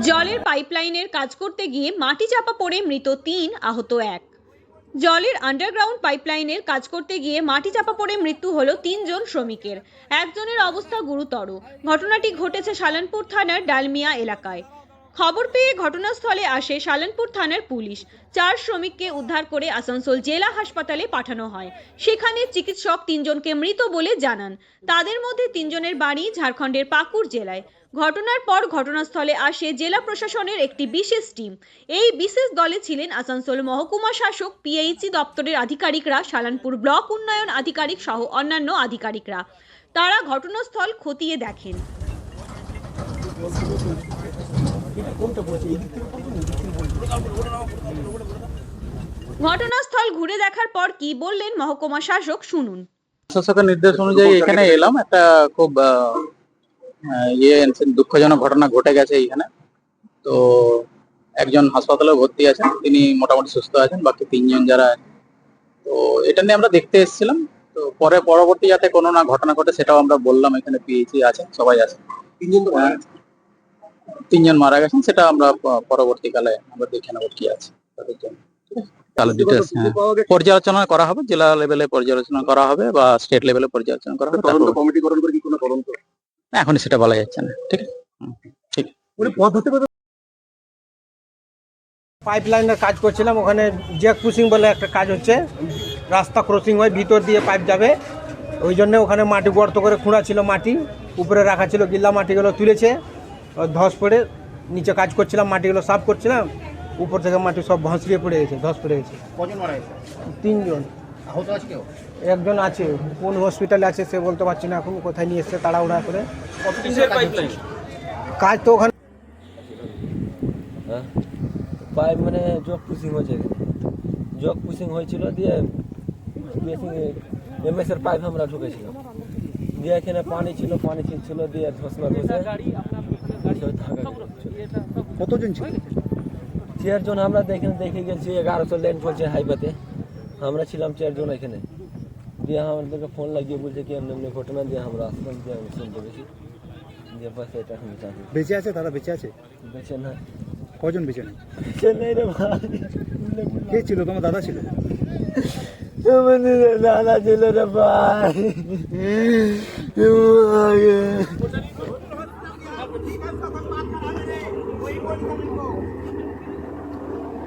জলের পাইপলাইনের কাজ করতে গিয়ে মাটি চাপা পড়ে মৃত ৩, আহত ১। জলের আন্ডারগ্রাউন্ড পাইপলাইনের কাজ করতে গিয়ে মাটি চাপা পড়ে মৃত্যু হলো ৩ জন শ্রমিকের। একজনের অবস্থা গুরুতর। ঘটনাটি ঘটেছে সালানপুর থানার ডালমিয়া এলাকায়। খবর পেয়ে ঘটনাস্থলে আসে সালানপুর থানার পুলিশ। ৪ শ্রমিককে উদ্ধার করে আসানসোল জেলা হাসপাতালে পাঠানো হয়। সেখানে চিকিৎসক ৩ জনকে মৃত বলে জানান। তাদের মধ্যে ৩ জনের বাড়ি ঝাড়খণ্ডের পাকুড় জেলায়। ঘটনার পর ঘটনাস্থলে আসে জেলা প্রশাসনের একটি বিশেষ টিম। এই বিশেষ দলে ছিলেন আসানসোল মহকুমা শাসক, পিএইচই দপ্তরের আধিকারিকরা, সালানপুর ব্লক উন্নয়ন আধিকারিক সহ অন্যান্য আধিকারিকরা। তারা ঘটনাস্থল খতিয়ে দেখেন। ঘটনাস্থল ঘুরে দেখার পর কি বললেন মহকুমা শাসক, শুনুন। শাসকের নির্দেশ অনুযায়ী এখানে এলাম। একটা খুব দুঃখজনক ঘটনা ঘটে গেছে এখানে। তো একজন হাসপাতালে ভর্তি আছেন, তিনি মোটামুটি সুস্থ আছেন, বাকি ৩ জন যারা, তো এটা নিয়ে আমরা দেখতে এসেছিলাম। তো পরবর্তী যাতে কোনো না ঘটনা ঘটে সেটাও আমরা বললাম। এখানে পিএইচই আছেন, সবাই আছেন। ৩ জন মারা গেছেন, সেটা আমরা পরবর্তীকালে আমরা দেখে নেবো কি আছে তাদের জন্য। তাহলে ডিটেইলস পর্যালোচনা করা হবে, জেলা লেভেলে পর্যালোচনা করা হবে বা স্টেট লেভেলে পর্যালোচনা করা হবে। তদন্ত কমিটি গঠন করে কি কোনো তদন্ত এখন সেটা বলা যাচ্ছে না। ঠিক আছে, ঠিক। পাইপলাইনের কাজ করছিলাম, ওখানে জ্যাক পুশিং বলে একটা কাজ হচ্ছে, রাস্তা ক্রসিং হয়, ভিতর দিয়ে পাইপ যাবে। ওই জন্য ওখানে মাটি গর্ত করে খুঁড়া ছিল, মাটি উপরে রাখা ছিল, গিল্লা মাটিগুলো তুলেছে, ধস পড়ে নিচে কাজ করছিলাম, মাটিগুলো সাফ করছিলাম, উপর থেকে মাটি সব ভাঁসড়িয়ে পড়ে গেছে, ধস পড়ে গেছে। কজন মারা গেছে? ৩ জন। আহত আছে কেউ? একজন আছে, কোন হসপিটালে আছে সে বলতে পারছি না এখন, কোথায় নিয়ে এসছে তাড়াহুড়া করে। কাজ তো ওখানে পাইপ মানে জগ পুশিং হয়েছে, জগ পুশিং হয়েছিল, দিয়ে এমএসের পাইপ আমরা ঢুকেছিলাম, দিয়ে এখানে পানি ছিল দিয়ে ধসলা ধসে। কতজন ছিল? 4 জন আমরা দেখে গেছি। 1100 লাইন পড়ছে হাইওয়েতে, আমরা ছিলাম 4 জন এখানে। দিয়ে আমাদেরকে ফোন লাগিয়ে বলছে কি এমনি ঘটনা, দিয়ে আমরা আসলাম, দিয়ে আমি শুনতে পেয়েছি, দিয়ে বাস এটা আমি জানি। বেঁচে আছে? তারা বেঁচে আছে? বেঁচে না। কজন বেঁচে নেই? বেঁচে নেই রে ভাই। কে ছিল? তোমার দাদা ছিল? দাদা ছিল রে ভাই।